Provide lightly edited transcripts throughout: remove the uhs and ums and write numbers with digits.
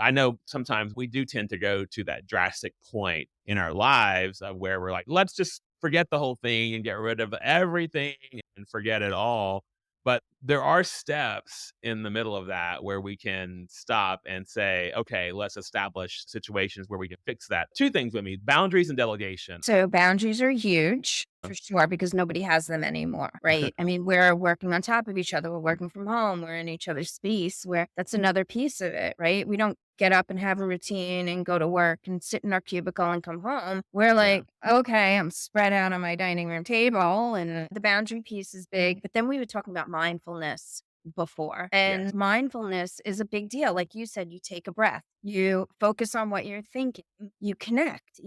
I know sometimes we do tend to go to that drastic point in our lives of where we're like, let's just forget the whole thing and get rid of everything and forget it all. But there are steps in the middle of that where we can stop and say, okay, let's establish situations where we can fix that. Two things with me: boundaries and delegation. So boundaries are huge for sure because nobody has them anymore, right? I mean, we're working on top of each other. We're working from home. We're in each other's space where that's another piece of it, right? We don't get up and have a routine and go to work and sit in our cubicle and come home. We're Yeah. like, okay, I'm spread out on my dining room table and the boundary piece is big. But then we were talking about mindfulness before. Yes. And mindfulness is a big deal. Like you said, you take a breath, you focus on what you're thinking, you connect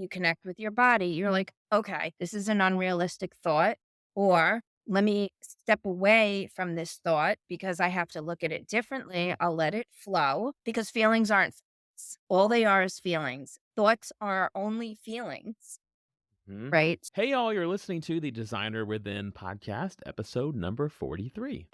with your body. You're like, okay, this is an unrealistic thought, or let me step away from this thought because I have to look at it differently. I'll let it flow because feelings aren't facts. All they are is feelings. Thoughts are only feelings, Mhm. right? Hey, y'all, you're listening to the Designer Within podcast, episode number 43.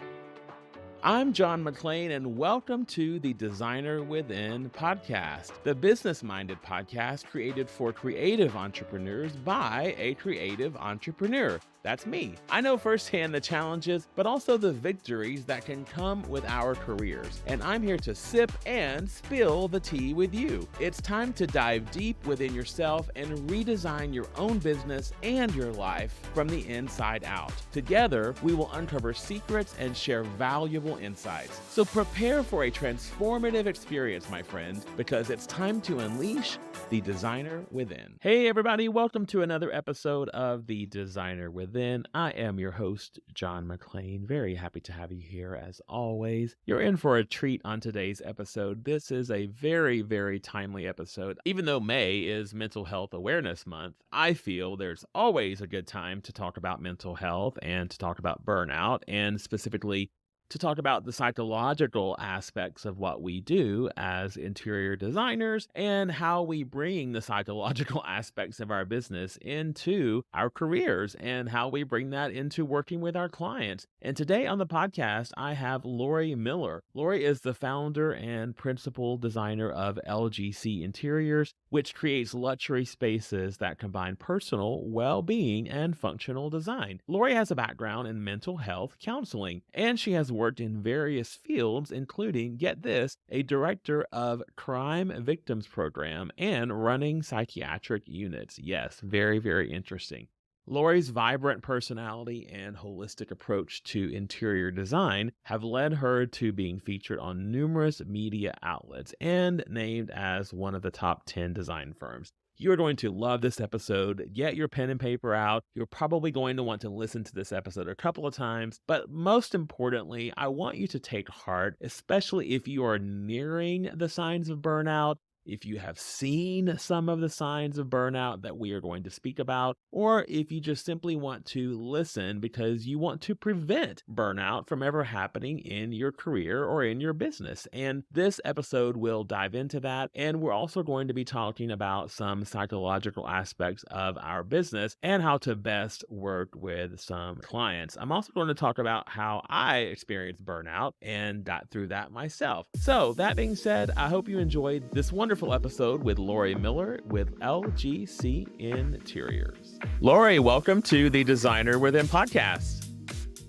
I'm John McClain, and welcome to the Designer Within podcast, the business minded podcast created for creative entrepreneurs by a creative entrepreneur. That's me. I know firsthand the challenges, but also the victories that can come with our careers. And I'm here to sip and spill the tea with you. It's time to dive deep within yourself and redesign your own business and your life from the inside out. Together, we will uncover secrets and share valuable insights. So prepare for a transformative experience, my friend, because it's time to unleash the designer within. Hey, everybody, welcome to another episode of the Designer Within. I am your host, John McClain. Very happy to have you here as always. You're in for a treat on today's episode. This is a very, very timely episode. Even though May is Mental Health Awareness Month, I feel there's always a good time to talk about mental health and to talk about burnout, and specifically to talk about the psychological aspects of what we do as interior designers and how we bring the psychological aspects of our business into our careers and how we bring that into working with our clients. And today on the podcast, I have Lori Miller. Lori is the founder and principal designer of LGC Interiors, which creates luxury spaces that combine personal well-being and functional design. Lori has a background in mental health counseling, and she has worked in various fields, including, get this, a director of crime victims program and running psychiatric units. Yes, very, very interesting. Lori's vibrant personality and holistic approach to interior design have led her to being featured on numerous media outlets and named as one of the top 10 design firms. You're going to love this episode. Get your pen and paper out. You're probably going to want to listen to this episode a couple of times, but most importantly, I want you to take heart, especially if you are nearing the signs of burnout, if you have seen some of the signs of burnout that we are going to speak about, or if you just simply want to listen because you want to prevent burnout from ever happening in your career or in your business. And this episode will dive into that. And we're also going to be talking about some psychological aspects of our business and how to best work with some clients. I'm also going to talk about how I experienced burnout and got through that myself. So that being said, I hope you enjoyed this wonderful episode with Lori Miller with LGC Interiors. Lori, welcome to the Designer Within podcast.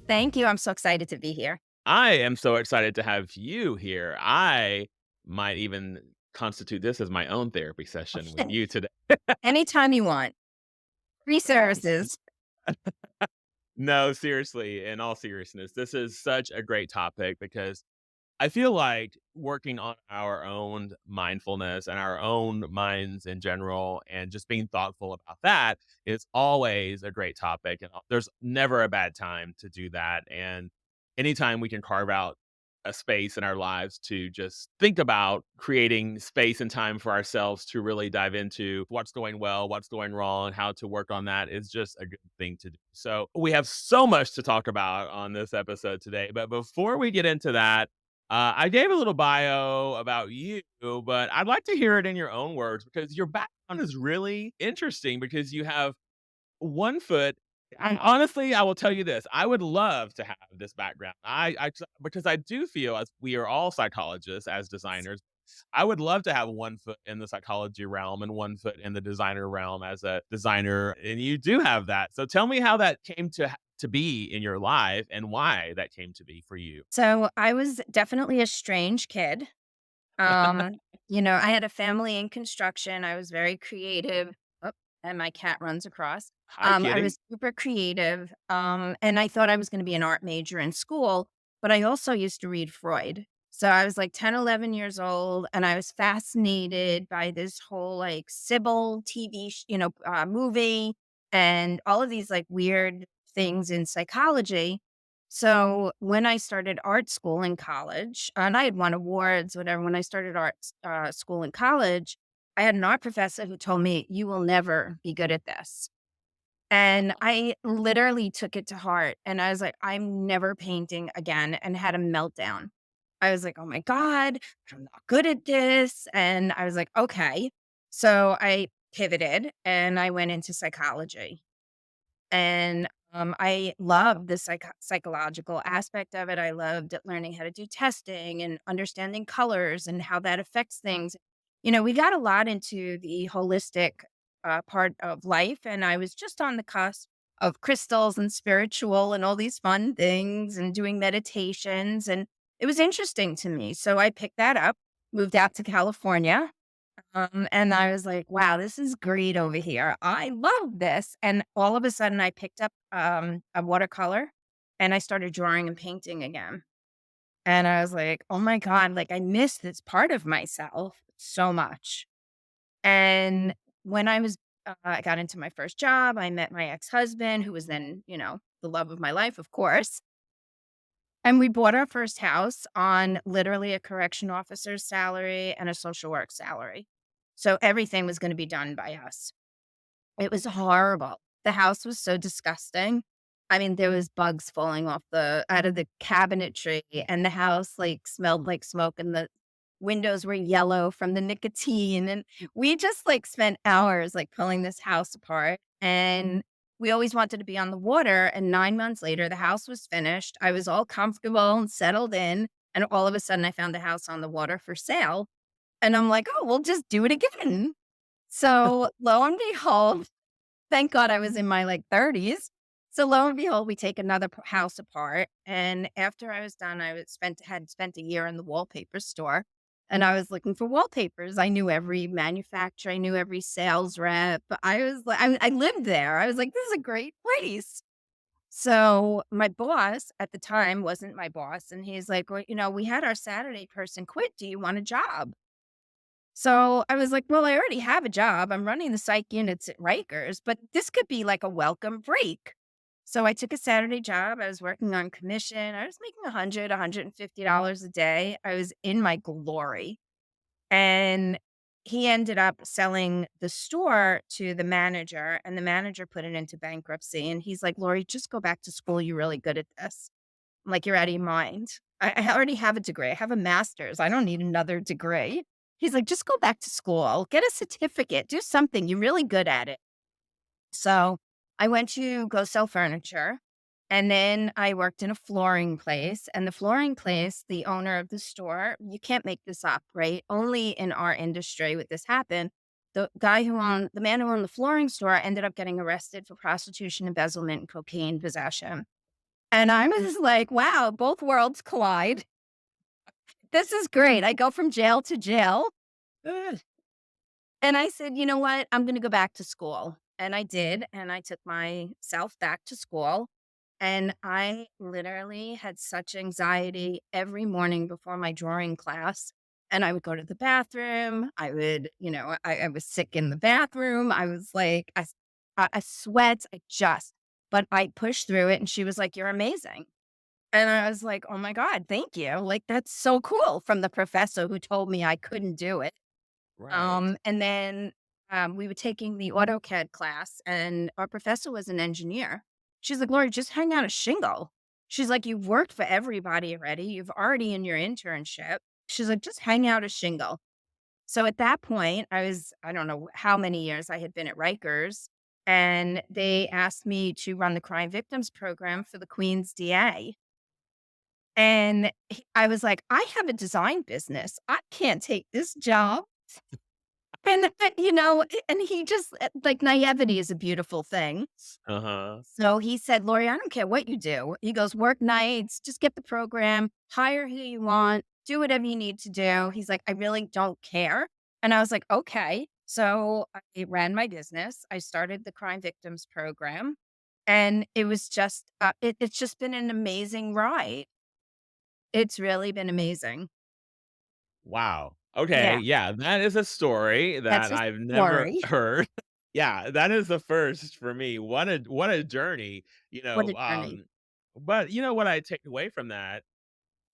Thank you. I'm so excited to be here. I am so excited to have you here. I might even constitute this as my own therapy session with you today. Anytime you want. Free services. No, seriously, in all seriousness, this is such a great topic because I feel like working on our own mindfulness and our own minds in general and just being thoughtful about that is always a great topic. And there's never a bad time to do that. And anytime we can carve out a space in our lives to just think about creating space and time for ourselves to really dive into what's going well, what's going wrong, how to work on that is just a good thing to do. So we have so much to talk about on this episode today. But before we get into that, I gave a little bio about you, but I'd like to hear it in your own words because your background is really interesting because you have one foot. And honestly, I will tell you this: I would love to have this background. Because I do feel, as we are all psychologists as designers, I would love to have one foot in the psychology realm and one foot in the designer realm as a designer, and you do have that. So tell me how that came to be in your life and why that came to be for you. So I was definitely a strange kid. Um, I had a family in construction. I was very creative. Oh, and my cat runs across. Hi, I kitty. was super creative. And I thought I was going to be an art major in school, but I also used to read Freud. So I was like 10, 11 years old, and I was fascinated by this whole like Sybil TV, movie and all of these like weird things in psychology. So when I started art school in college, and I had won awards, whatever, when I started art school in college, I had an art professor who told me, "You will never be good at this." And I literally took it to heart. And I was like, "I'm never painting again," and had a meltdown. I was like, "Oh my God, I'm not good at this." And I was like, "Okay." So I pivoted and I went into psychology. And, I loved the psychological aspect of it. I loved learning how to do testing and understanding colors and how that affects things. We got a lot into the holistic, part of life, and I was just on the cusp of crystals and spiritual and all these fun things and doing meditations, and it was interesting to me. So I picked that up, moved out to California, and I was like, "Wow, this is great over here. I love this." And all of a sudden I picked up, a watercolor and I started drawing and painting again. And I was like, "Oh my God, like I miss this part of myself so much." And when I got into my first job, I met my ex-husband, who was then, the love of my life, of course. And we bought our first house on literally a correction officer's salary and a social work salary. So everything was gonna be done by us. It was horrible. The house was so disgusting. I mean, there was bugs falling off the out of the cabinetry, and the house, like, smelled like smoke, and the windows were yellow from the nicotine, and we just, like, spent hours, like, pulling this house apart, and we always wanted to be on the water, and 9 months later, the house was finished. I was all comfortable and settled in, and all of a sudden, I found a house on the water for sale, and I'm like, "Oh, we'll just do it again." So, lo and behold, thank God I was in my, like, 30s. So, lo and behold, we take another house apart, and after I was done, I was spent a year in the wallpaper store, and I was looking for wallpapers. I knew every manufacturer, I knew every sales rep. I was like I lived there. I was like, "This is a great place." So, my boss at the time wasn't my boss, and he's like, "Well, we had our Saturday person quit. Do you want a job?" So I was like, well, I already have a job. I'm running the psych units at Rikers, but this could be like a welcome break. So I took a Saturday job. I was working on commission. I was making $150 a day. I was in my glory. And he ended up selling the store to the manager, and the manager put it into bankruptcy. And he's like, Lori, just go back to school. You're really good at this. I'm like, "You're out of your mind. I already have a degree. I have a master's. I don't need another degree." He's like, "Just go back to school, get a certificate, do something. You're really good at it." So, I went to go sell furniture, and then I worked in a flooring place, and the flooring place, the owner of the store, you can't make this up, right? Only in our industry would this happen. The man who owned the flooring store ended up getting arrested for prostitution, embezzlement, and cocaine possession. And I was like, "Wow, both worlds collide. This is great. I go from jail to jail." Ugh. And I said, "You know what? I'm gonna go back to school." And I did, and I took myself back to school, and I literally had such anxiety every morning before my drawing class, and I would go to the bathroom. I was sick in the bathroom. I was like, I sweat, but I pushed through it, and she was like, "You're amazing." And I was like, "Oh my God, thank you." Like, that's so cool from the professor who told me I couldn't do it. Right. And then we were taking the AutoCAD class, and our professor was an engineer. She's like, Lori, just hang out a shingle. She's like, you've worked for everybody already. You've already in your internship. She's like, just hang out a shingle. So at that point, I don't know how many years I had been at Rikers, and they asked me to run the crime victims program for the Queen's DA. I was like, I have a design business. I can't take this job. And he just like naivety is a beautiful thing. Uh-huh. So he said, Lori, I don't care what you do. He goes, work nights, just get the program, hire who you want, do whatever you need to do. He's like, I really don't care. And I was like, okay. So I ran my business. I started the crime victims program. And it was just, it's just been an amazing ride. It's really been amazing. Wow. Okay, Yeah. yeah, that is a story That's that a I've never story. heard. Yeah, that is the first for me. What a journey, What a journey. but what I take away from that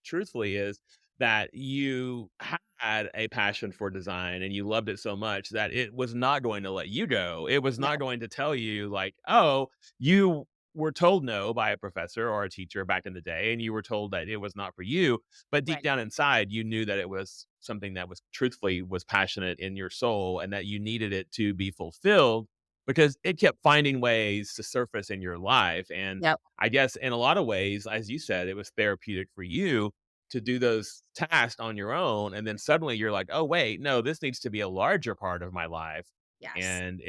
truthfully is that you had a passion for design and you loved it so much that it was not going to let you go. It was No. not going to tell you like, "Oh, you were told no by a professor or a teacher back in the day and you were told that it was not for you, but deep Right. down inside you knew that it was something that was truthfully was passionate in your soul and that you needed it to be fulfilled because it kept finding ways to surface in your life and Yep. I guess in a lot of ways, as you said, it was therapeutic for you to do those tasks on your own. And then suddenly you're like, oh, wait, no, this needs to be a larger part of my life. Yes. And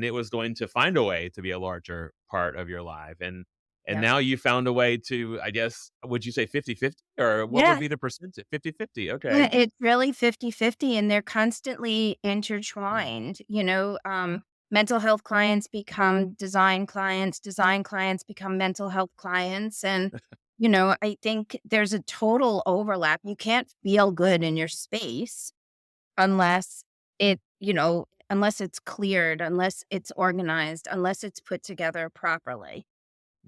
it was going to find a way to be a larger part of your life. And Yep. now you found a way to, I guess, would you say 50-50, or what would Yeah. be the percentage? 50-50. Yeah, Okay. it's really 50-50, and they're constantly Mm. intertwined, mental health clients become design clients become mental health clients, and, I think there's a total overlap. You can't feel good in your space unless unless it's cleared, unless it's organized, unless it's put together properly.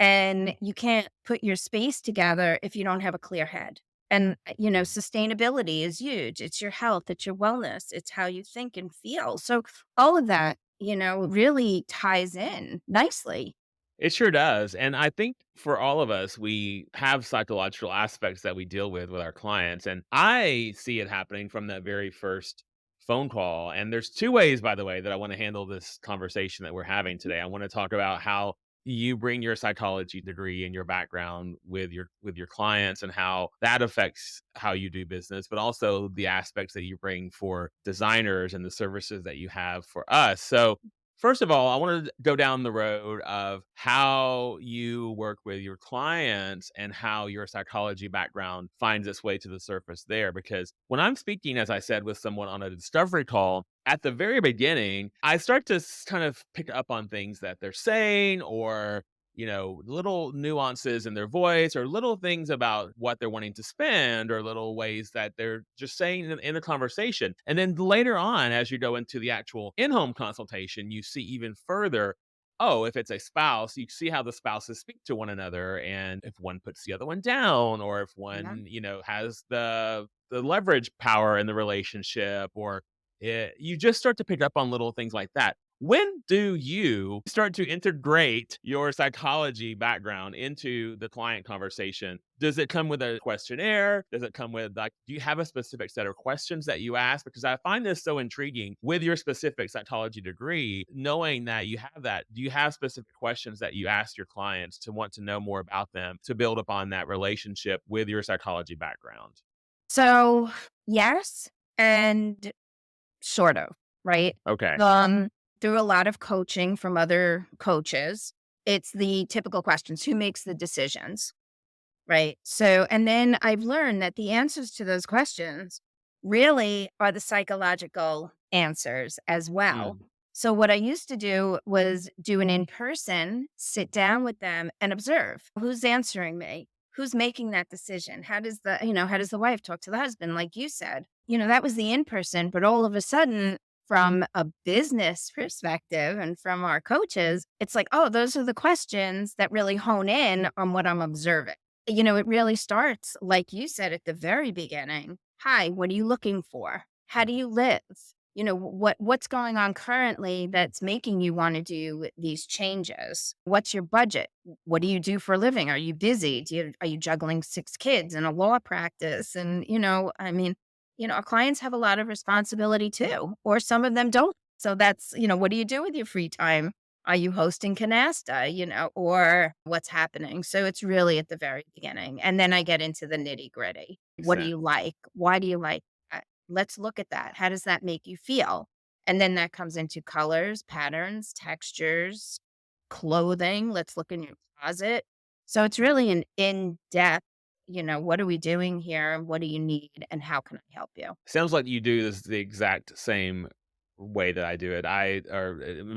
And you can't put your space together if you don't have a clear head. And, Mm. sustainability is huge. It's your health, it's your wellness, it's how you think and feel. So all of that, really ties in nicely. It sure does. And I think for all of us, we have psychological aspects that we deal with our clients. And I see it happening from that very first phone call. And there's two ways, by the way, that I want to handle this conversation that we're having today. I want to talk about how you bring your psychology degree and your background with your clients and how that affects how you do business, but also the aspects that you bring for designers and the services that you have for us. So first of all, I wanted to go down the road of how you work with your clients and how your psychology background finds its way to the surface there. Because when I'm speaking, as I said, with someone on a discovery call, at the very beginning, I start to kind of pick up on things that they're saying or little nuances in their voice or little things about what they're wanting to spend or little ways that they're just saying in a conversation. And then later on, as you go into the actual in home consultation, you see even further. Oh, if it's a spouse, you see how the spouses speak to one another, and if one puts the other one down, or if Yeah. one, has the leverage power in the relationship, or you just start to pick up on little things like that. When do you start to integrate your psychology background into the client conversation? Does it come with a questionnaire? Does it come with like, do you have a specific set of questions that you ask? Because I find this so intriguing with your specific psychology degree, knowing that you have that. Do you have specific questions that you ask your clients to want to know more about them to build upon that relationship with your psychology background? So yes, and sort of, right? Okay. Um, through a lot of coaching from other coaches, it's the typical questions. Who makes the decisions? Right. So, and then I've learned that the answers to those questions really are the psychological answers as well. Mm. So, what I used to do was do an in person, sit down with them and observe who's answering me, who's making that decision. How does the wife talk to the husband? Like you said, that was the in person, but all of a sudden, from a business perspective and from our coaches, it's like, oh, those are the questions that really hone in on what I'm observing. It really starts, like you said at the very beginning. Hi, what are you looking for? How do you live? What's going on currently that's making you want to do these changes? What's your budget? What do you do for a living? Are you busy? Are you juggling 6 kids and a law practice? And, our clients have a lot of responsibility too, or some of them don't. So that's, what do you do with your free time? Are you hosting canasta, or what's happening? So it's really at the very beginning. And then I get into the nitty gritty. Makes What do sense. you like? Why do you like that? Let's look at that. How does that make you feel? And then that comes into colors, patterns, textures, clothing. Let's look in your closet. So it's really an in depth, what are we doing here? What do you need? And how can I help you? Sounds like you do this the exact same way that I do it.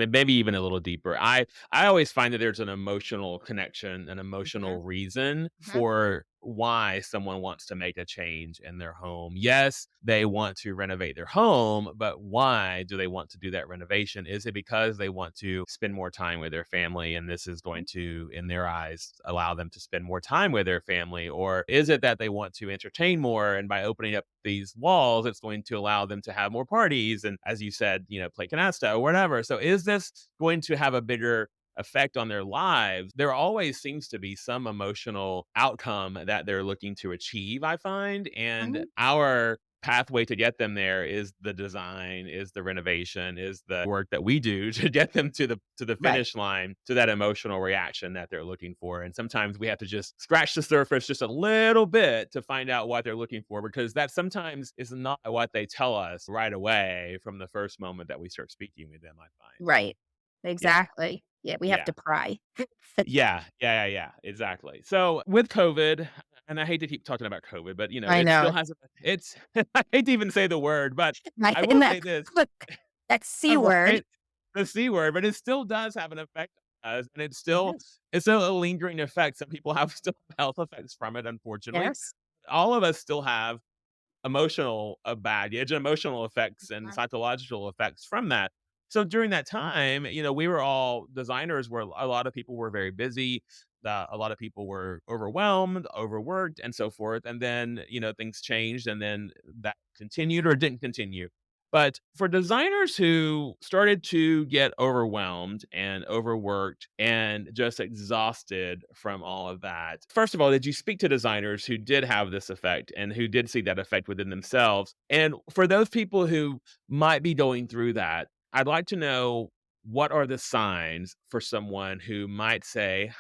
Maybe even a little deeper. I always find that there's an emotional connection, an Hmm. emotional reason Hmm. for why someone wants to make a change in their home. Yes, they want to renovate their home, but why do they want to do that renovation? Is it because they want to spend more time with their family and this is going to, in their eyes, allow them to spend more time with their family? Or is it that they want to entertain more and by opening up these walls, it's going to allow them to have more parties and, as you said, play canasta or whatever. So is this going to have a bigger effect on their lives? There always seems to be some emotional outcome that they're looking to achieve, I find. And Hmm. our pathway to get them there is the design, is the renovation, is the work that we do to get them to the Right. finish line, to that emotional reaction that they're looking for. And sometimes we have to just scratch the surface just a little bit to find out what they're looking for, because that sometimes is not what they tell us right away from the first moment that we start speaking with them, I find. Right. Yeah. Exactly. Yeah, we have Yeah. to pry. Yeah, exactly. So, with COVID, and I hate to keep talking about COVID, but, I it know. still has it's I hate to even say the word, but Right, I and will say this, look, that C word. right? The C word, but it still does have an effect on us, and Yes. it's still a lingering effect. Some people have still have health effects from it, unfortunately. Yes. All of us still have emotional baggage, emotional effects, and Mhm. psychological effects from that. So during that time, we were all designers where a lot of people were very busy. A lot of people were overwhelmed, overworked, and so forth. And then, things changed and then that continued or didn't continue. But for designers who started to get overwhelmed and overworked and just exhausted from all of that, first of all, did you speak to designers who did have this effect and who did see that effect within themselves? And for those people who might be going through that, I'd like to know, what are the signs for someone who might say,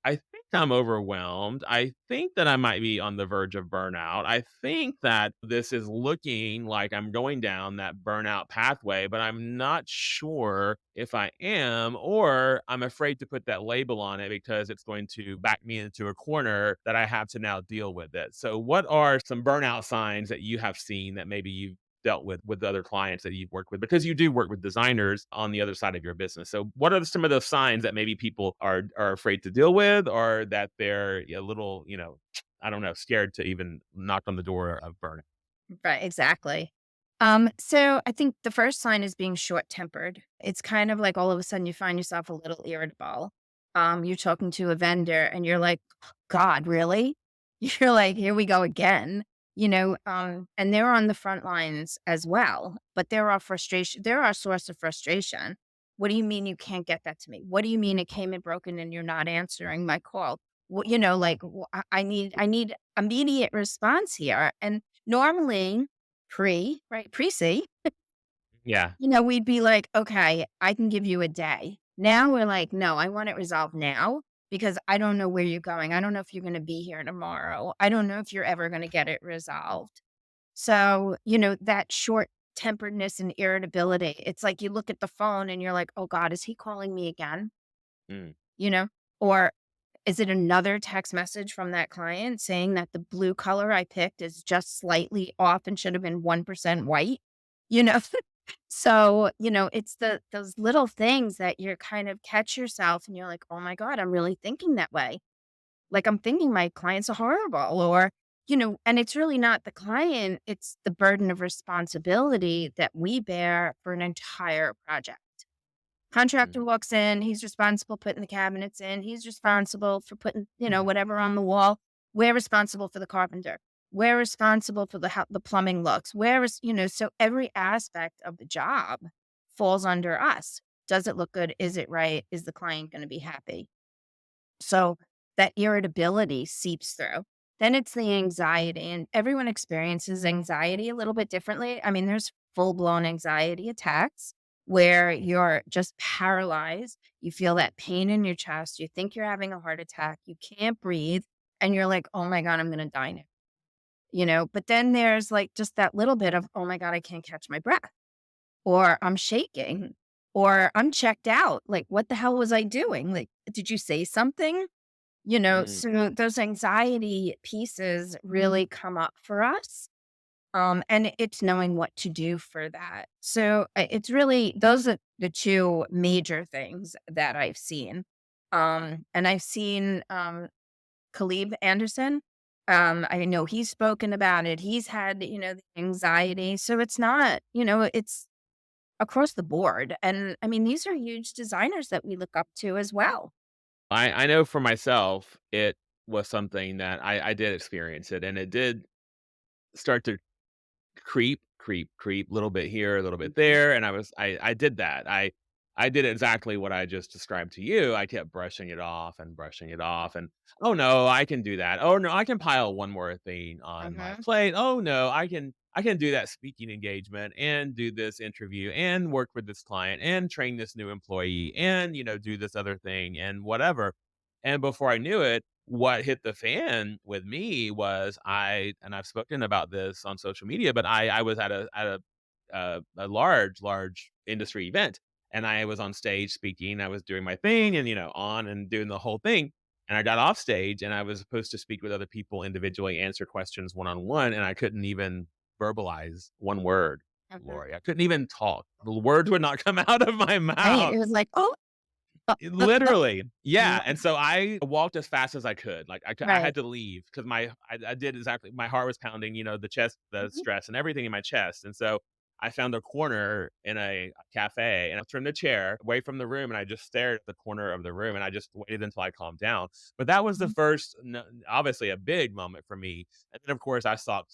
I think I'm overwhelmed. I think that I might be on the verge of burnout. I think that this is looking like I'm going down that burnout pathway, but I'm not sure if I am, or I'm afraid to put that label on it because it's going to back me into a corner that I have to now deal with it. So, what are some burnout signs that you have seen that maybe you've dealt with other clients that you've worked with, because you do work with designers on the other side of your business? So what are some of those signs that maybe people are afraid to deal with, or that they're a little, I don't know, scared to even knock on the door of burnout? Right, exactly. So I think the first sign is being short-tempered. It's kind of like all of a sudden you find yourself a little irritable. You're talking to a vendor and you're like, God, really? You're like, here we go again. And they're on the front lines as well, but they're our source of frustration. What do you mean you can't get that to me? What do you mean it came in broken and you're not answering my call? Like I need immediate response here. And normally, pre-C, Yeah. we'd be like, "Okay, I can give you a day." Now we're like, "No, I want it resolved now because I don't know where you're going. I don't know if you're gonna be here tomorrow. I don't know if you're ever gonna get it resolved." So, that short-temperedness and irritability, it's like you look at the phone and you're like, "Oh god, is he calling me again?" Mm. You know? Or is it another text message from that client saying that the blue color I picked is just slightly off and should have been 1% white? You know? So, it's those little things that you're kind of catch yourself and you're like, "Oh my god, I'm really thinking that way." Like, I'm thinking my clients are horrible or, and it's really not the client, it's the burden of responsibility that we bear for an entire project. Contractor Mhm. walks in, he's responsible putting the cabinets in, he's responsible for putting, Mhm. whatever on the wall. We're responsible for the carpenter. We're responsible for how the plumbing looks. So every aspect of the job falls under us. Does it look good? Is it right? Is the client going to be happy? So that irritability seeps through. Then it's the anxiety, and everyone experiences anxiety a little bit differently. I mean, there's full blown anxiety attacks. where you're just paralyzed. You feel that pain in your chest. You think you're having a heart attack. You can't breathe. And you're like, oh my God, I'm going to die now. But then there's like just that little bit of, oh my God, I can't catch my breath, or I'm shaking, or I'm checked out. Like, what the hell was I doing? Like, did you say something? Mm. So those anxiety pieces really come up for us. And it's knowing what to do for that. So it's really, those are the two major things that I've seen. And I've seen Khalib Anderson. I know he's spoken about it. He's had, the anxiety. So it's not, it's across the board. And I mean, these are huge designers that we look up to as well. I know for myself, it was something that I did experience it, and it did start to creep, creep, creep, little bit here, a little bit Mhm. there, and I did that. I did exactly what I just described to you. I kept brushing it off and brushing it off, and, "Oh, no, I can do that. Oh, no, I can pile one more thing on my Mhm. plate. Oh, no, I can do that speaking engagement and do this interview and work with this client and train this new employee and, do this other thing and whatever." And before I knew it, what hit the fan with me was and I've spoken about this on social media, but I was at a large industry event, and I was on stage speaking. I was doing my thing and, on and doing the whole thing. And I got off stage and I was supposed to speak with other people individually, answer questions one on one, and I couldn't even verbalize one word, Mhm. Lori. I couldn't even talk. The words would not come out of my Right. mouth. It was like, oh, Literally, yeah, right. and so I walked as fast as I could, like, I Right. had to leave 'cause I did exactly my heart was pounding, the chest, the Mhm. stress and everything in my chest, and so I found a corner in a cafe, and I turned the chair away from the room, and I just stared at the corner of the room, and I just waited until I calmed down, but that was the Mhm. first obviously a big moment for me, and then, of course, I sought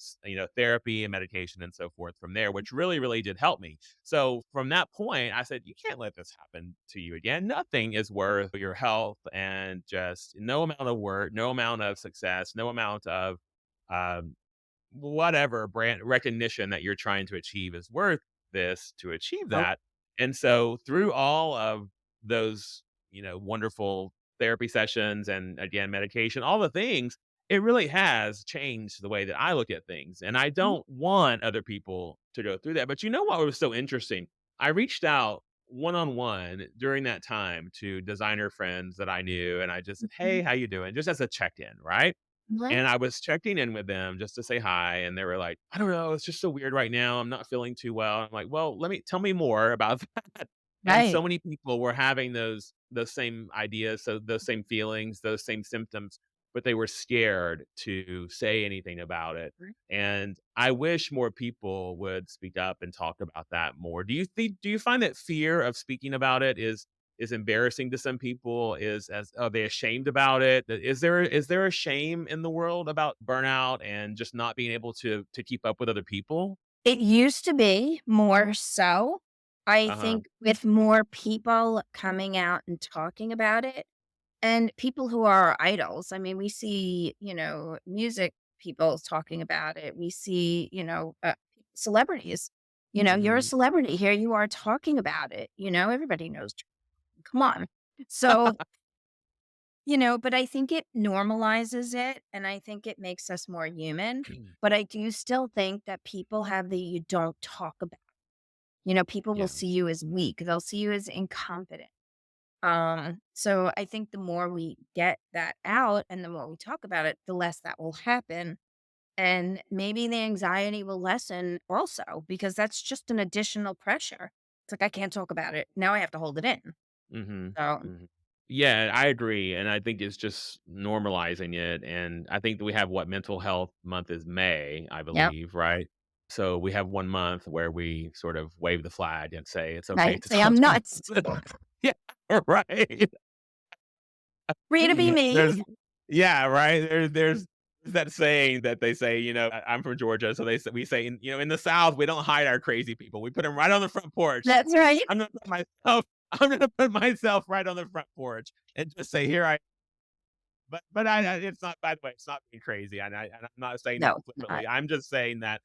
therapy and medication and so forth from there, which really, really did help me. So from that point, I said, "You can't let this happen to you again. Nothing is worth your health and just no amount of work, no amount of success, no amount of um, whatever brand recognition that you're trying to achieve is worth this to achieve Oh, that." And so through all of those, wonderful therapy sessions and again, medication, all the things, it really has changed the way that I look at things. And I mhm, don't want other people to go through that. But you know what was so interesting? I reached out one on one during that time to designer friends that I knew, and I just said, mhm. "Hey, how you doing?" Just as a check in, right? Right. And I was checking in with them just to say hi, and they were like, "I don't know, it's just so weird right now. I'm not feeling too well." I'm like, "Well, tell me more about that." And Right. so many people were having those same ideas, so those same feelings, those same symptoms, but they were scared to say anything about it. Right. And I wish more people would speak up and talk about that more. Do you find that fear of speaking about it is embarrassing to some people? Are they ashamed about it? Is there a shame in the world about burnout and just not being able to keep up with other people? It used to be more so. I Uh-huh. think with more people coming out and talking about it, and people who are our idols. I mean, we see, music people talking about it. We see, celebrities. You're a Mhm. celebrity. Here you are talking about it. Everybody knows. Come on. So, but I think it normalizes it, and I think it makes us more human. But I do still think that people have the you don't talk about. People will Yeah. see you as weak. They'll see you as incompetent. So I think the more we get that out and the more we talk about it, the less that will happen. And maybe the anxiety will lessen also because that's just an additional pressure. It's like I can't talk about it. Now I have to hold it in. Mhm. So Mhm. Yeah, I agree, and I think it's just normalizing it, and I think that we have what mental health month is May, I yep. believe, right? So we have 1 month where we sort of wave the flag and say it's okay Right. to Say talk I'm about nuts. it. Yeah, right. Free to be me. There's yeah, right. There's that saying that they say, I'm from Georgia, so we say, in the South, we don't hide our crazy people. We put them right on the front porch. That's right. I'm gonna put myself, I'm gonna put myself right on the front porch and just say, here I. But it's not. By the way, it's not being crazy, and I'm not saying that No, it's not. flippantly. I'm just saying that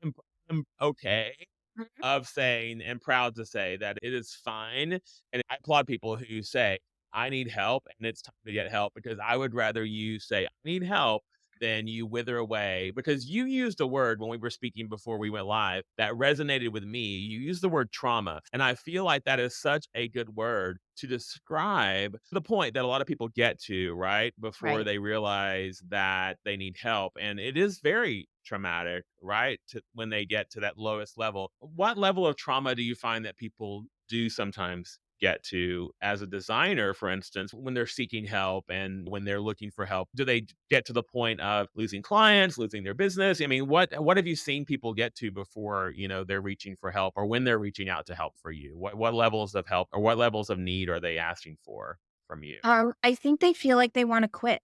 I'm, I'm okay. Mhm. of saying and proud to say that it is fine. And I applaud people who say, I need help and it's time to get help because I would rather you say, I need help than you wither away. Because you used a word when we were speaking before we went live that resonated with me. You used the word trauma. And I feel like that is such a good word to describe the point that a lot of people get to, right? Before Right. they realize that they need help. And it is very traumatic, right? To when they get to that lowest level. What level of trauma do you find that people do sometimes get to as a designer, for instance, when they're seeking help and when they're looking for help? Do they get to the point of losing clients, losing their business? I mean, what have you seen people get to before, they're reaching for help or when they're reaching out to help for you? What levels of help or what levels of need are they asking for from you? I think they feel like they wanna quit,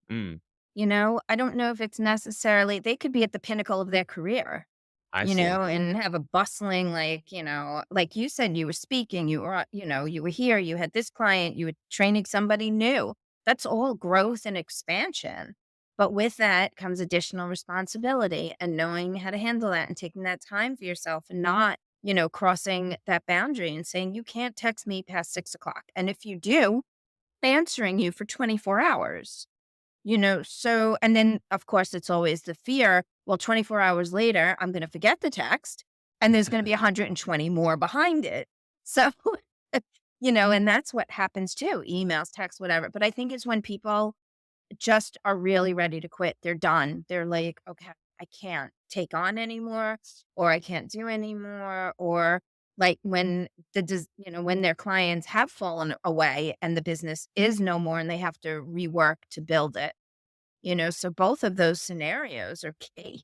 Mm, I don't know if it's necessarily they could be at the pinnacle of their career, I see. and have a bustling, like you said, you were speaking, you were here, you had this client, you were training somebody new. That's all growth and expansion. But with that comes additional responsibility and knowing how to handle that and taking that time for yourself and not, crossing that boundary and saying, you can't text me past 6 o'clock. And if you do, answering you for 24 hours. So and then, of course, it's always the fear, well, 24 hours later, I'm gonna forget the text, and there's gonna be 120 more behind it. So, and that's what happens too, emails, texts, whatever, but I think it's when people just are really ready to quit, they're done. They're like, "Okay, I can't take on anymore," or "I can't do anymore," or, like, when when their clients have fallen away and the business is no more and they have to rework to build it. So both of those scenarios are key.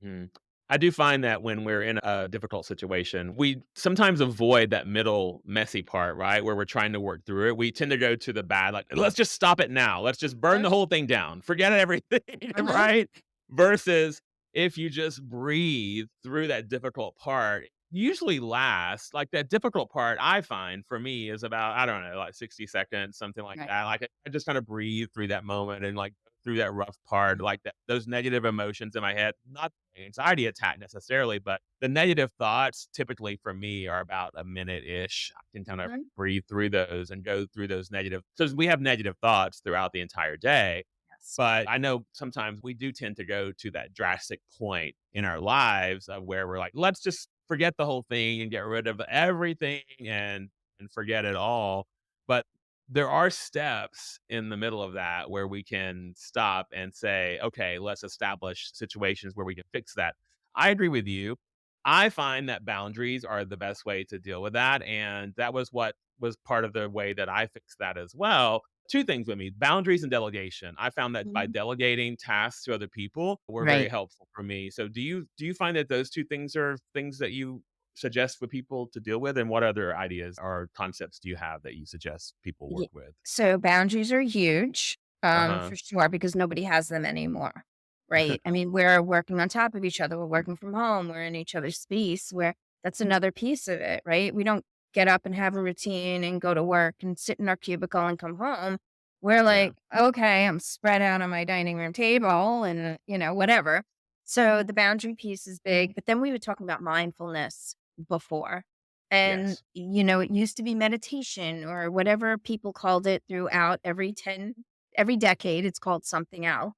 Mhm. I do find that when we're in a difficult situation, we sometimes avoid that middle messy part, right? Where we're trying to work through it. We tend to go to the bad, like, let's just stop it now. Let's just burn the Mhm, whole thing down. Forget everything, mhm, right? Versus if you just breathe through that difficult part, usually lasts. Like that difficult part, I find for me is about, I don't know, like 60 seconds, something like right, that. Like I just kind of breathe through that moment and like through that rough part, like that, those negative emotions in my head, not anxiety attack necessarily, but the negative thoughts typically for me are about a minute ish. I can kind of mhm, breathe through those and go through those negative because we have negative thoughts throughout the entire day. yes, But I know sometimes we do tend to go to that drastic point in our lives of where we're like, let's just forget the whole thing and get rid of everything and forget it all. But there are steps in the middle of that where we can stop and say, okay, let's establish situations where we can fix that. I agree with you. I find that boundaries are the best way to deal with that. And that was what was part of the way that I fixed that as well. Two things with me, boundaries and delegation. I found that by mhm, delegating tasks to other people were very right. helpful for me. So do you find that those two things are things that you suggest for people to deal with? And what other ideas or concepts do you have that you suggest people work Ye with? So boundaries are huge, Uh-huh. for sure, because nobody has them anymore, right? I mean, we're working on top of each other, we're working from home, we're in each other's space, where that's another piece of it, right? We don't get up and have a routine and go to work and sit in our cubicle and come home. We're Yeah. like, "Okay, I'm spread out on my dining room table and, whatever." So the boundary piece is big, but then we were talking about mindfulness before. And, Yes. it used to be meditation or whatever people called it throughout every decade, it's called something else.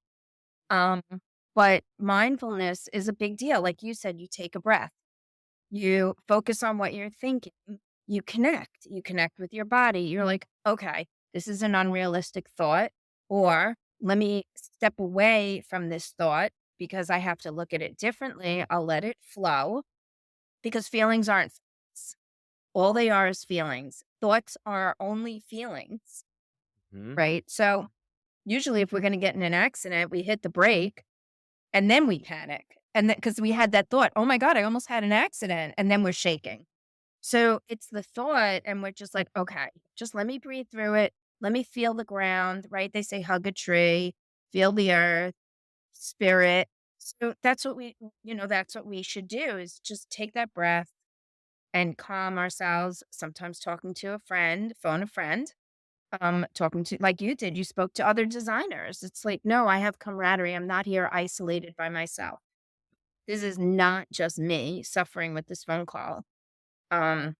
Um, but mindfulness is a big deal. Like you said, you take a breath, you focus on what you're thinking, you connect with your body. You're like, okay, this is an unrealistic thought, or let me step away from this thought because I have to look at it differently. I'll let it flow because feelings aren't facts. All they are is feelings. Thoughts are only feelings, Mhm. right? So usually if we're going to get in an accident, we hit the brake and then we panic. And because we had that thought, oh my God, I almost had an accident. And then we're shaking. So it's the thought, and we're just like, okay, just let me breathe through it. Let me feel the ground, right? They say hug a tree, feel the earth, spirit. So that's what we should do is just take that breath and calm ourselves, sometimes talking to a friend, phone a friend, talking to like you did, you spoke to other designers. It's like, no, I have camaraderie. I'm not here isolated by myself. This is not just me suffering with this phone call. Um,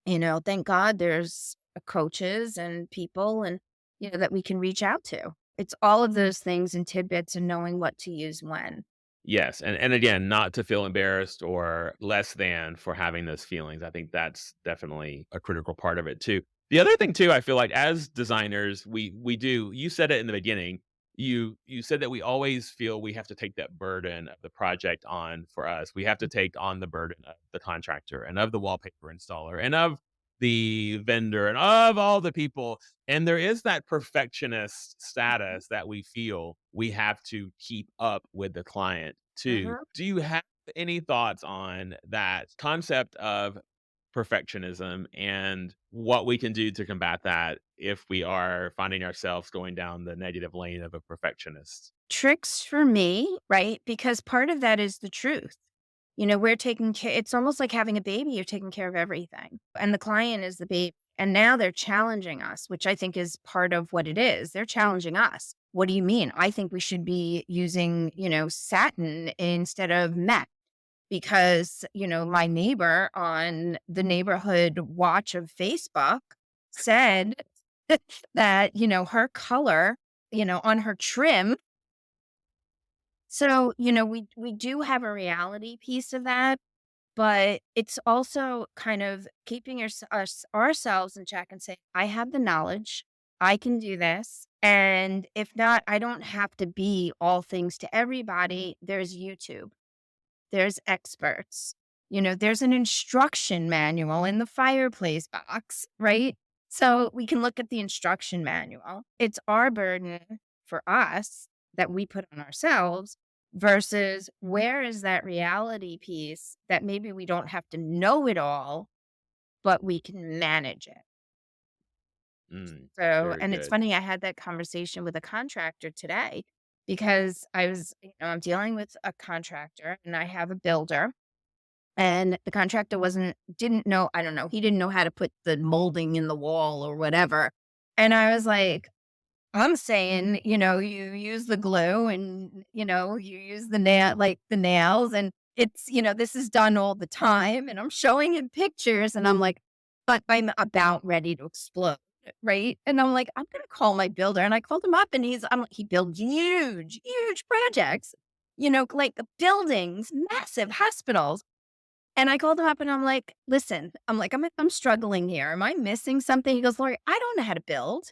thank God there's coaches and people and, that we can reach out to. It's all of those things and tidbits and knowing what to use when. Yes, and again, not to feel embarrassed or less than for having those feelings. I think that's definitely a critical part of it too. The other thing too, I feel like as designers, we do. You said it in the beginning. You said that we always feel we have to take that burden of the project on for us. We have to take on the burden of the contractor and of the wallpaper installer and of the vendor and of all the people, and there is that perfectionist Mhm. status that we feel we have to keep up with the client too. Mhm. Do you have any thoughts on that concept of perfectionism and what we can do to combat that if we are finding ourselves going down the negative lane of a perfectionist? Tricks for me, right? Because part of that is the truth. We're taking care, it's almost like having a baby, you're taking care of everything. And the client is the baby. And now they're challenging us, which I think is part of what it is. They're challenging us. What do you mean? I think we should be using, satin instead of mesh because, my neighbor on the neighborhood watch of Facebook said that, her color, on her trim. So, we do have a reality piece of that, but it's also kind of keeping ourselves in check and saying, I have the knowledge, I can do this. And if not, I don't have to be all things to everybody. There's YouTube, there's experts, there's an instruction manual in the fireplace box, right? So we can look at the instruction manual. It's our burden for us that we put on ourselves versus where is that reality piece that maybe we don't have to know it all, but we can manage it. So, Very and it's good. funny, I had that conversation with a contractor today because I'm dealing with a contractor and I have a builder and the contractor didn't know, I don't know, he didn't know how to put the molding in the wall or whatever. And I was like, I'm saying, you use the glue and, you use the nails and this is done all the time. And I'm showing him pictures and I'm like, but I'm about ready to explode. Right. And I'm like, I'm going to call my builder. And I called him up and he builds huge, huge projects, like buildings, massive hospitals. And I called him up and I'm like, listen, I'm struggling here. Am I missing something? He goes, Lori, I don't know how to build.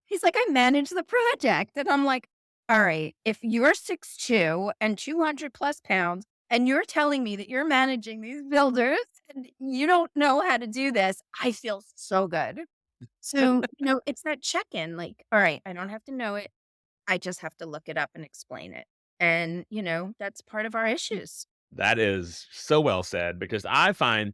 He's like, "I manage the project." And I'm like, "All right, if you're 6'2" and 200 plus pounds, and you're telling me that you're managing these builders and you don't know how to do this, I feel so good." So, it's that check-in, like, "All right, I don't have to know it. I just have to look it up and explain it." And, that's part of our issues. That is so well said because I find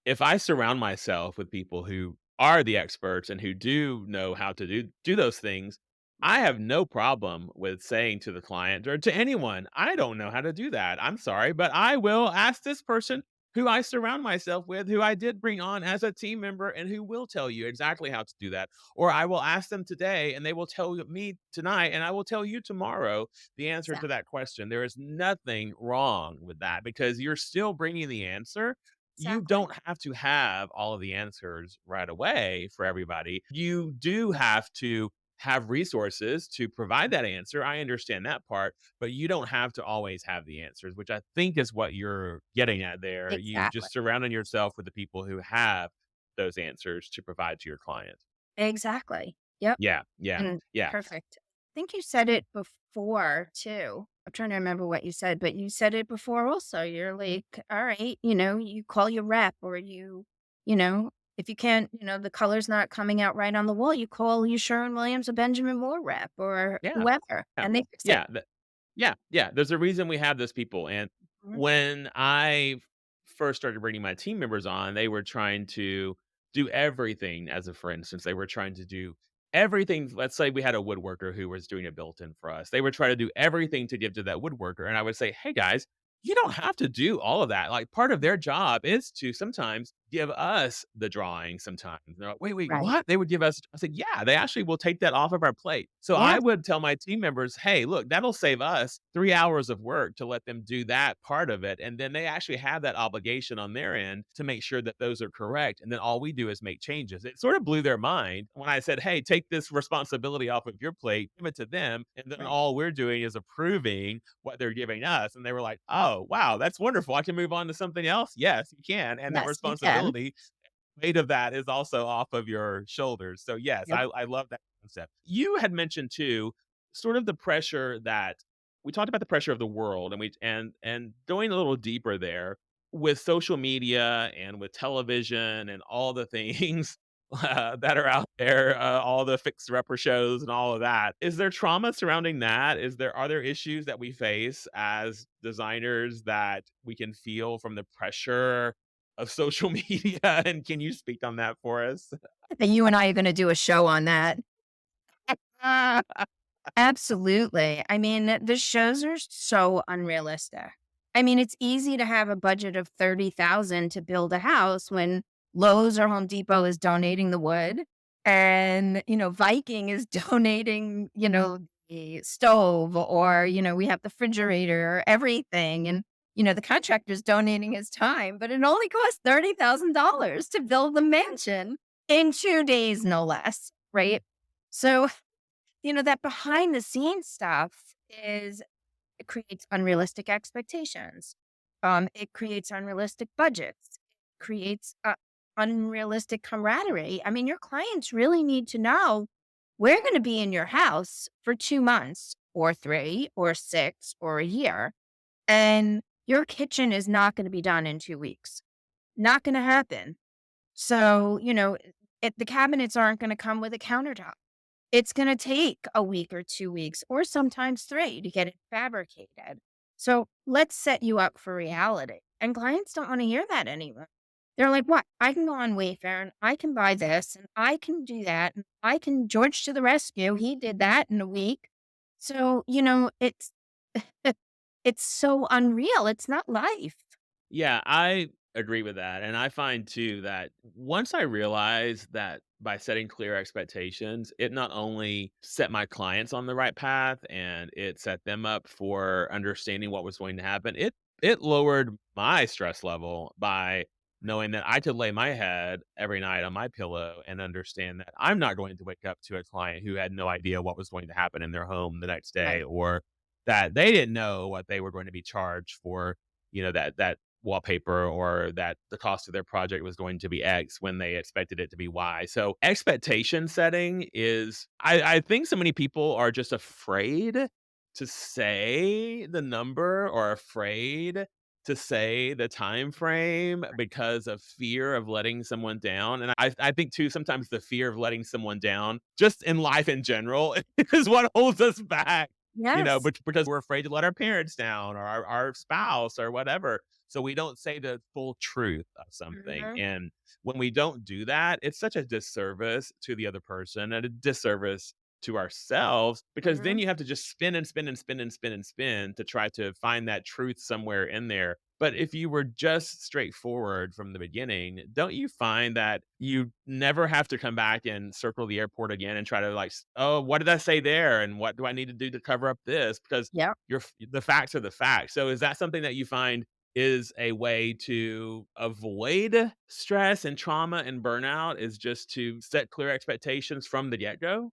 if I surround myself with people who are the experts and who do know how to do those things, I have no problem with saying to the client or to anyone, I don't know how to do that. I'm sorry, but I will ask this person who I surround myself with, who I did bring on as a team member and who will tell you exactly how to do that. Or I will ask them today and they will tell me tonight and I will tell you tomorrow the answer to that question. There is nothing wrong with that because you're still bringing the answer. You Exactly. don't have to have all of the answers right away for everybody. You do have to have resources to provide that answer. I understand that part, but you don't have to always have the answers, which I think is what you're getting at there. You Exactly. just surrounding yourself with the people who have those answers to provide to your client. Exactly. Yep. Yeah, yeah, And yeah. perfect. I think you said it before too. I'm trying to remember what you said, but you said it before also. You're like, all right, you call your rep or you know, if you can't, the color's not coming out right on the wall, you call your Sherwin-Williams or Benjamin Moore rep or Yeah. whoever Yeah. and they fix it. Yeah, yeah, there's a reason we have those people, and Mhm. when I first started bringing my team members on, they were trying to do everything as a for instance, they were trying to do everything let's say we had a woodworker who was doing a built-in for us. They would try to do everything to give to that woodworker, and I would say, "Hey, guys, you don't have to do all of that." Like, part of their job is to sometimes give us the drawing sometimes. They're like, wait, Right. what? They would give us, I said, yeah, they actually will take that off of our plate. So I Yes. would tell my team members, hey, look, that'll save us 3 hours of work to let them do that part of it. And then they actually have that obligation on their end to make sure that those are correct. And then all we do is make changes. It sort of blew their mind when I said, hey, take this responsibility off of your plate, give it to them. And then Right. all we're doing is approving what they're giving us. And they were like, oh, wow, that's wonderful. I can move on to something else. Yes, you can. And that Yes, you can. responsibility, weight of that is also off of your shoulders. So yes, Yep. I love that concept. You had mentioned too, sort of the pressure that we talked about the pressure of the world and and going a little deeper there with social media and with television and all the things that are out there, all the fixer upper shows and all of that. Is there trauma surrounding that? Are there issues that we face as designers that we can feel from the pressure of social media? And can you speak on that for us? And you and I are gonna do a show on that. Absolutely. I mean, the shows are so unrealistic. I mean, it's easy to have a budget of 30,000 to build a house when Lowe's or Home Depot is donating the wood and, Viking is donating, the stove or, we have the refrigerator, everything. And, the contractor's donating his time, but it only costs $30,000 to build the mansion in 2 days, no less. Right. So, that behind the scenes stuff is it creates unrealistic expectations. It creates unrealistic budgets, creates unrealistic camaraderie. I mean, your clients really need to know we're going to be in your house for 2 months or three or six or a year. And your kitchen is not going to be done in 2 weeks. Not going to happen. So, the cabinets aren't going to come with a countertop. It's gonna take a week or 2 weeks or sometimes 3 to get it fabricated. So, let's set you up for reality, and clients don't wanna hear that anymore. They're like, "What? I can go on Wayfair, and I can buy this, and I can do that, and I can George to the rescue, he did that in a week." So, it's it's so unreal, it's not life. Yeah, I agree with that. And I find too that once I realized that by setting clear expectations, it not only set my clients on the right path and it set them up for understanding what was going to happen, it lowered my stress level by knowing that I could lay my head every night on my pillow and understand that I'm not going to wake up to a client who had no idea what was going to happen in their home the next day Right. or that they didn't know what they were going to be charged for that wallpaper or that the cost of their project was going to be X when they expected it to be Y. So expectation setting is I think so many people are just afraid to say the number or afraid to say the time frame because of fear of letting someone down. And I think too sometimes the fear of letting someone down just in life in general is what holds us back, Yes. but because we're afraid to let our parents down or our spouse or whatever. So we don't say the full truth of something. Mhm, And when we don't do that, it's such a disservice to the other person and a disservice to ourselves because then mhm. you have to just spin and spin and spin and spin and spin to try to find that truth somewhere in there. But if you were just straightforward from the beginning, don't you find that you never have to come back and circle the airport again and try to oh, what did I say there? And what do I need to do to cover up this? Because Yep. the facts are the facts. So is that something that you find is a way to avoid stress and trauma and burnout is just to set clear expectations from the get-go?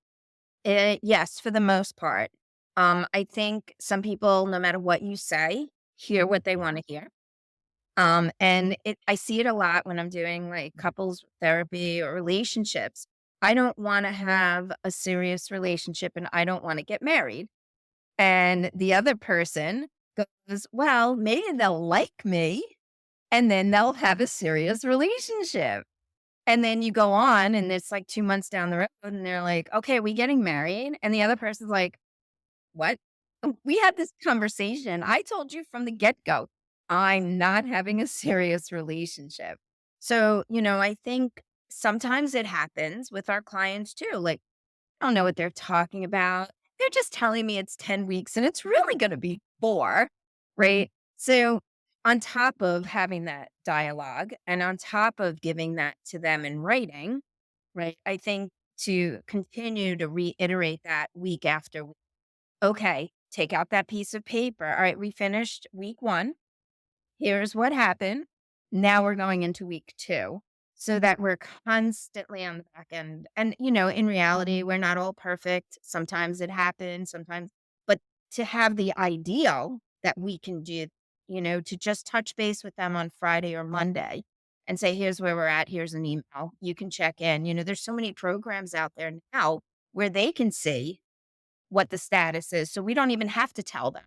Yes, for the most part. I think some people, no matter what you say, hear what they wanna hear. And I see it a lot when I'm doing, like, couples therapy or relationships. I don't wanna have a serious relationship, and I don't wanna get married. And the other person goes, "Well, maybe they'll like me, and then they'll have a serious relationship." And then you go on, and it's, like, 2 months down the road, and they're like, "Okay, we getting married?" And the other person's like, "What? We had this conversation. I told you from the get-go, I'm not having a serious relationship." So, I think sometimes it happens with our clients too. Like, I don't know what they're talking about. They're just telling me it's 10 weeks and it's really gonna be 4, right? So on top of having that dialogue and on top of giving that to them in writing, right? I think to continue to reiterate that week after week. Okay, take out that piece of paper. All right, we finished week 1. Here's what happened. Now we're going into week 2 so that we're constantly on the back end. And, in reality, we're not all perfect. Sometimes it happens, sometimes, but to have the ideal that we can do, to just touch base with them on Friday or Monday and say, here's where we're at. Here's an email. You can check in. There's so many programs out there now where they can see what the status is. So we don't even have to tell them.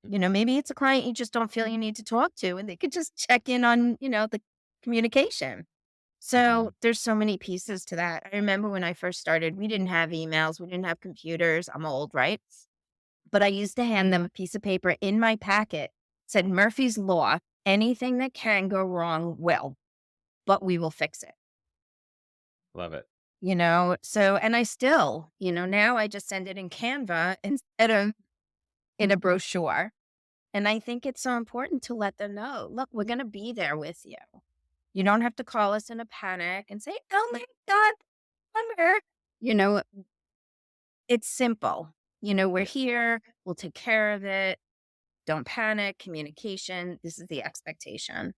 Maybe it's a client you just don't feel you need to talk to, and they could just check in on, the communication. So Mhm. there's so many pieces to that. I remember when I first started, we didn't have emails, we didn't have computers. I'm old, right? But I used to hand them a piece of paper in my packet, said Murphy's Law, anything that can go wrong will, but we will fix it. Love it. So, and I still, now I just send it in Canva instead of in a brochure. And I think it's so important to let them know, look, we're going to be there with you. You don't have to call us in a panic and say, oh my God, bummer. You know, it's simple. We're Yeah. here. We'll take care of it. Don't panic. Communication. This is the expectation.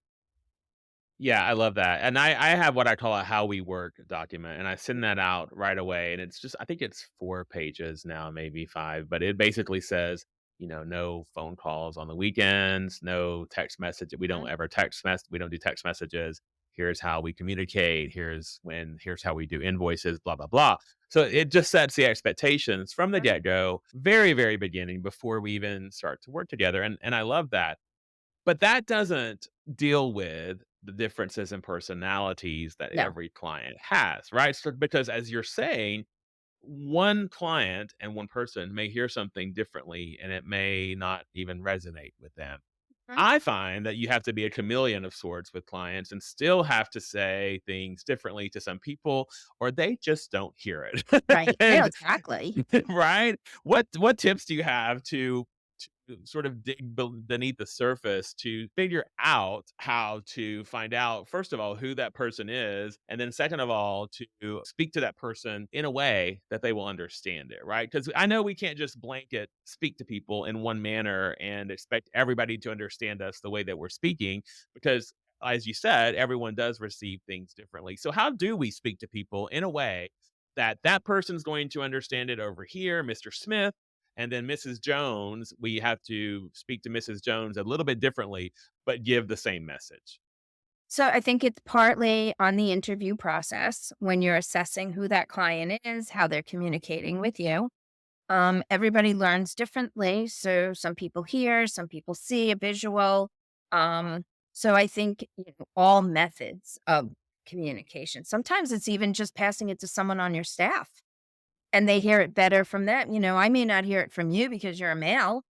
Yeah, I love that. And I have what I call a how we work document, and I send that out right away. And it's just, I think it's 4 pages now, maybe 5, but it basically says, no phone calls on the weekends, no text message. We don't Mhm. ever we don't do text messages. Here's how we communicate. Here's how we do invoices, blah, blah, blah. So it just sets the expectations from the get go, very, very beginning before we even start to work together. And I love that. But that doesn't deal with the differences in personalities that No, every client has, right? So, because as you're saying, one client and one person may hear something differently and it may not even resonate with them. Mhm. I find that you have to be a chameleon of sorts with clients and still have to say things differently to some people, or they just don't hear it. Right. Yeah, And exactly. right? What tips do you have to sort of dig beneath the surface to figure out how to find out, first of all, who that person is, and then second of all, to speak to that person in a way that they will understand it, right? Because I know we can't just blanket speak to people in one manner and expect everybody to understand us the way that we're speaking, because as you said, everyone does receive things differently. So how do we speak to people in a way that that person's going to understand it over here, Mr. Smith, and then Mrs. Jones, we have to speak to Mrs. Jones a little bit differently, but give the same message. So I think it's partly on the interview process when you're assessing who that client is, how they're communicating with you. Everybody learns differently. So some people hear, some people see a visual. Um, so I think all methods of communication. Sometimes it's even just passing it to someone on your staff and they hear it better from them. I may not hear it from you because you're a male,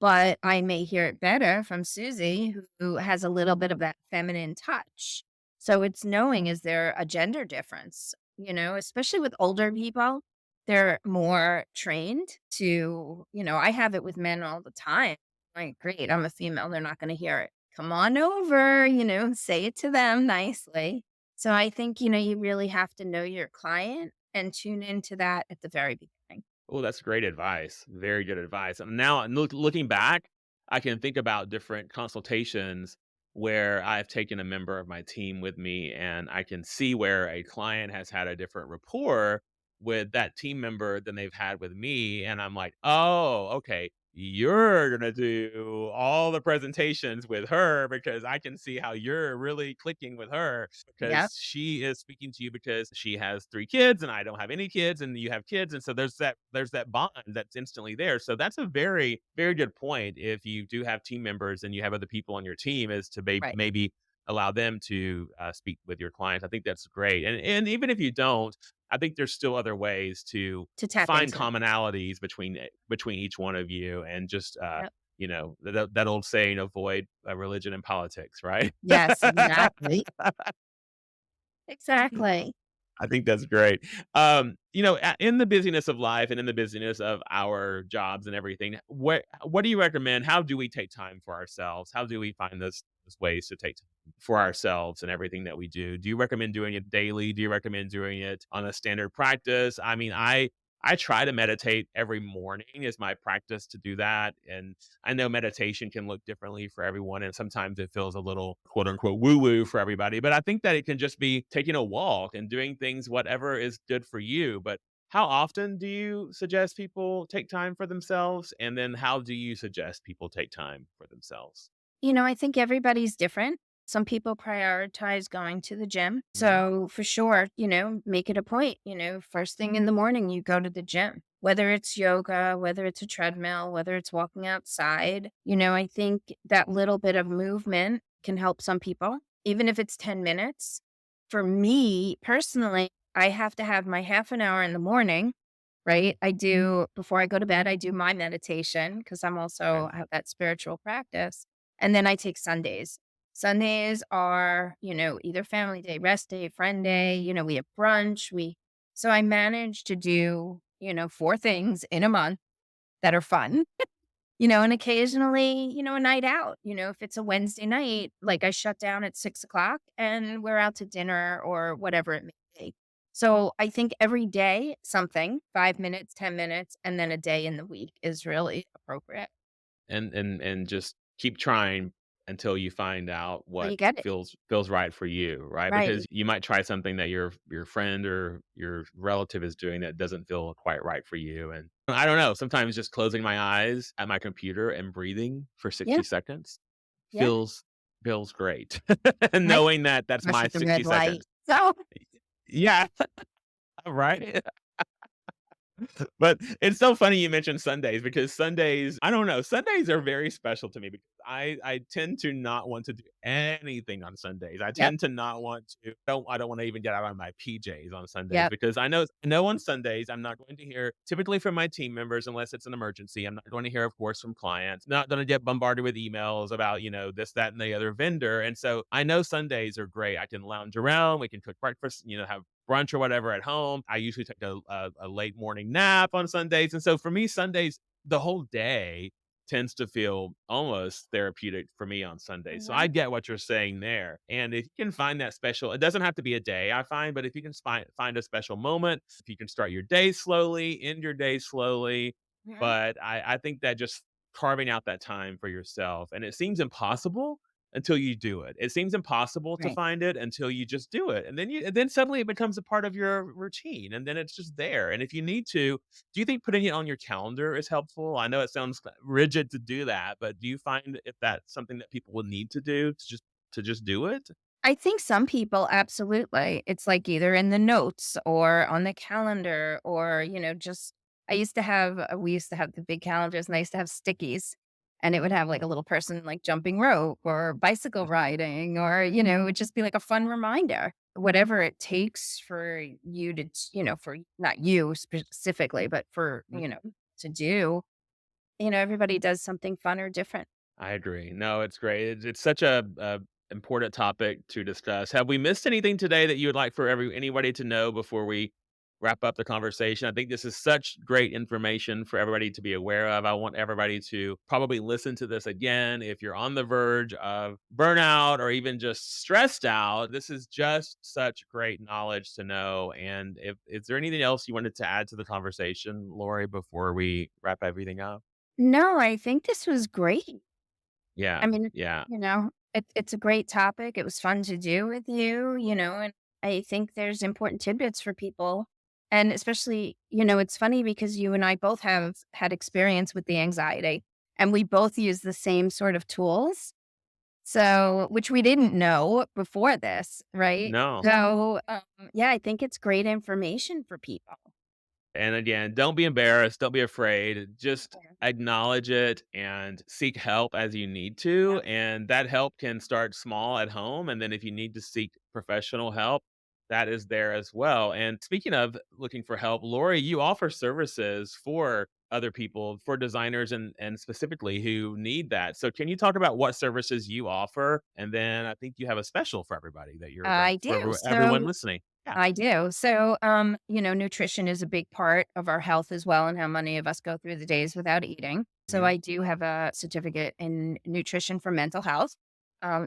but I may hear it better from Susie, who has a little bit of that feminine touch. So it's knowing, is there a gender difference? Especially with older people, they're more trained to, I have it with men all the time. Like, great, I'm a female. They're not going to hear it. Come on over, say it to them nicely. So I think, you really have to know your client and tune into that at the very beginning. Oh, that's great advice. Very good advice. And now, looking back, I can think about different consultations where I've taken a member of my team with me, and I can see where a client has had a different rapport with that team member than they've had with me. And I'm like, oh, okay, you're going to do all the presentations with her because I can see how you're really clicking with her Yep. because she is speaking to you because she has 3 kids and I don't have any kids and you have kids, and so there's that bond that's instantly there. So that's a very, very good point. If you do have team members and you have other people on your team, is to Right. maybe allow them to speak with your clients. I think that's great. And even if you don't, I think there's still other ways to To tap find into. commonalities between each one of you, and just Yep. that old saying, avoid religion and politics, right? Yes, exactly. Exactly. I think that's great. In the busyness of life and in the busyness of our jobs and everything, what do you recommend? How do we take time for ourselves? How do we find those ways to take time for ourselves and everything that we do? Do you recommend doing it daily? Do you recommend doing it on a standard practice? I mean, I try to meditate every morning is my practice to do that. And I know meditation can look differently for everyone, and sometimes it feels a little quote unquote woo woo for everybody. But I think that it can just be taking a walk and doing things, whatever is good for you. But how often do you suggest people take time for themselves? And then how do you suggest people take time for themselves? I think everybody's different. Some people prioritize going to the gym. Mhm. So for sure, make it a point, first thing in the morning, you go to the gym, whether it's yoga, whether it's a treadmill, whether it's walking outside. I think that little bit of movement can help some people, even if it's 10 minutes. For me personally, I have to have my half an hour in the morning. Right. I do before I go to bed, I do my meditation because I'm Okay. also have that spiritual practice. And then I take Sundays. Sundays are, either family day, rest day, friend day, we have brunch. So I manage to do, four things in a month that are fun, and occasionally, a night out. If it's a Wednesday night, like I shut down at 6 o'clock and we're out to dinner or whatever it may be. So I think every day, something, 5 minutes, 10 minutes, and then a day in the week is really appropriate. And just keep trying until you find out Well, what you get it. feels right for you, right? Because Right. you might try something that your friend or your relative is doing that doesn't feel quite right for you. And I don't know, sometimes just closing my eyes at my computer and breathing for Yeah. 60 seconds Yeah. feels feels great. And I knowing that that's mess my with the 60 red light. seconds. So Yeah, right? But it's so funny you mentioned Sundays because Sundays, I don't know, Sundays are very special to me because I tend to not want to do anything on Sundays. I yep. tend to not want to I don't want to even get out of my PJs on Sundays Yep. because I know on Sundays I'm not going to hear typically from my team members unless it's an emergency. I'm not going to hear, of course, from clients. Not going to get bombarded with emails about, this, that, and the other vendor. And so I know Sundays are great. I can lounge around, we can cook breakfast, have brunch or whatever at home. I usually take a late morning nap on Sundays. And so for me, Sundays, the whole day tends to feel almost therapeutic for me on Sundays. So I Mhm. get what you're saying there. And if you can find that special, it doesn't have to be a day, I find, but if you can find a special moment, if you can start your day slowly, end your day slowly. Mhm. But I think that just carving out that time for yourself, and it seems impossible until you do it. It seems impossible to Right. find it until you just do it. And then suddenly it becomes a part of your routine and then it's just there. And if you need to, do you think putting it on your calendar is helpful? I know it sounds rigid to do that, but do you find if that's something that people will need to do to just do it? I think some people absolutely. It's like either in the notes or on the calendar or, just I used to have we used to have the big calendars and I used to have stickies and it would have like a little person like jumping rope or bicycle riding or, it would just be like a fun reminder. Whatever it takes for you to, for not you specifically, but for, to do, everybody does something fun or different. I agree. No, it's great. It's such a important topic to discuss. Have we missed anything today that you would like for anybody to know before we wrap up the conversation? I think this is such great information for everybody to be aware of. I want everybody to probably listen to this again if you're on the verge of burnout or even just stressed out. This is just such great knowledge to know. And if is there anything else you wanted to add to the conversation, Lori, before we wrap everything up? No, I think this was great. I Yeah, mean, yeah. it's a great topic. It was fun to do with you, and I think there's important tidbits for people. And especially, it's funny because you and I both have had experience with the anxiety and we both use the same sort of tools. So, which we didn't know before this, right? No. So, yeah, I think it's great information for people. And again, don't be embarrassed, don't be afraid, just Yeah. acknowledge it and seek help as you need Yeah. to, and that help can start small at home, and then if you need to seek professional help, that is there as well. And speaking of looking for help, Lori, you offer services for other people, for designers and specifically who need that. So can you talk about what services you offer? And then I think you have a special for everybody that you're I for do. everyone So, listening. Yeah. I do. So, nutrition is a big part of our health as well, and how many of us go through the days without eating. So, Mhm. I do have a certificate in nutrition for mental health.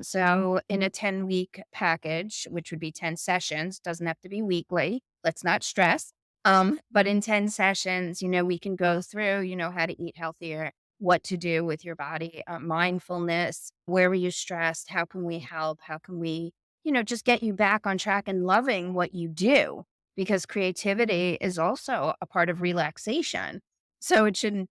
So, in a 10-week package, which would be 10 sessions, doesn't have to be weekly. Let's not stress. But in 10 sessions, we can go through, how to eat healthier, what to do with your body, mindfulness, where were you stressed? How can we help? How can we just get you back on track and loving what you do, because creativity is also a part of relaxation. So it shouldn't,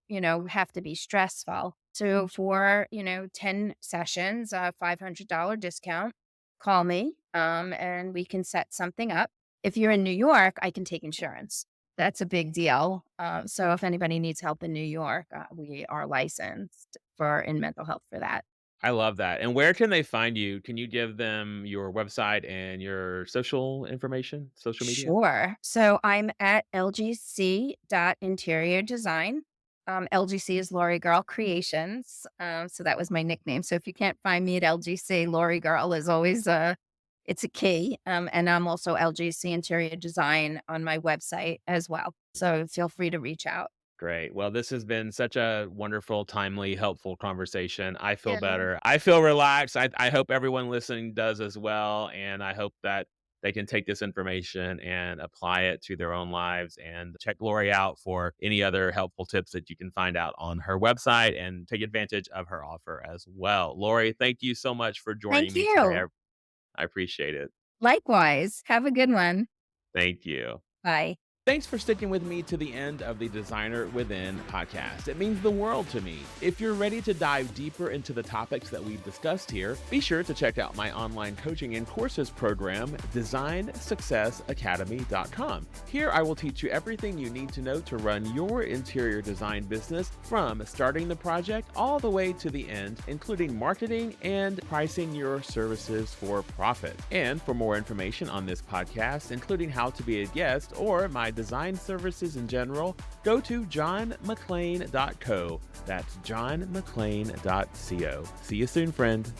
have to be stressful. So for, 10 sessions, $500 discount, call me, and we can set something up. If you're in New York, I can take insurance. That's a big deal. So if anybody needs help in New York, we are licensed for in mental health for that. I love that. And where can they find you? Can you give them your website and your social information, social media? Sure. So I'm at LGC interior design. LGC is Lori Girl Creations. So that was my nickname. So if you can't find me at LGC, Lori Girl is always it's a key. And I'm also LGC Interior Design on my website as well. So feel free to reach out. Great. Well, this has been such a wonderful, timely, helpful conversation. I feel Yeah. better. I feel relaxed. I hope everyone listening does as well. And I hope that they can take this information and apply it to their own lives, and check Lori out for any other helpful tips that you can find out on her website, and take advantage of her offer as well. Lori, thank you so much for joining Thank me today. you. I appreciate it. Likewise. Have a good one. Thank you. Bye. Thanks for sticking with me to the end of the Designer Within podcast. It means the world to me. If you're ready to dive deeper into the topics that we've discussed here, be sure to check out my online coaching and courses program, designsuccessacademy.com. Here I will teach you everything you need to know to run your interior design business, from starting the project all the way to the end, including marketing and pricing your services for profit. And for more information on this podcast, including how to be a guest or my design services in general, go to johnmcclain.co. That's johnmcclain.co. See you soon, friend.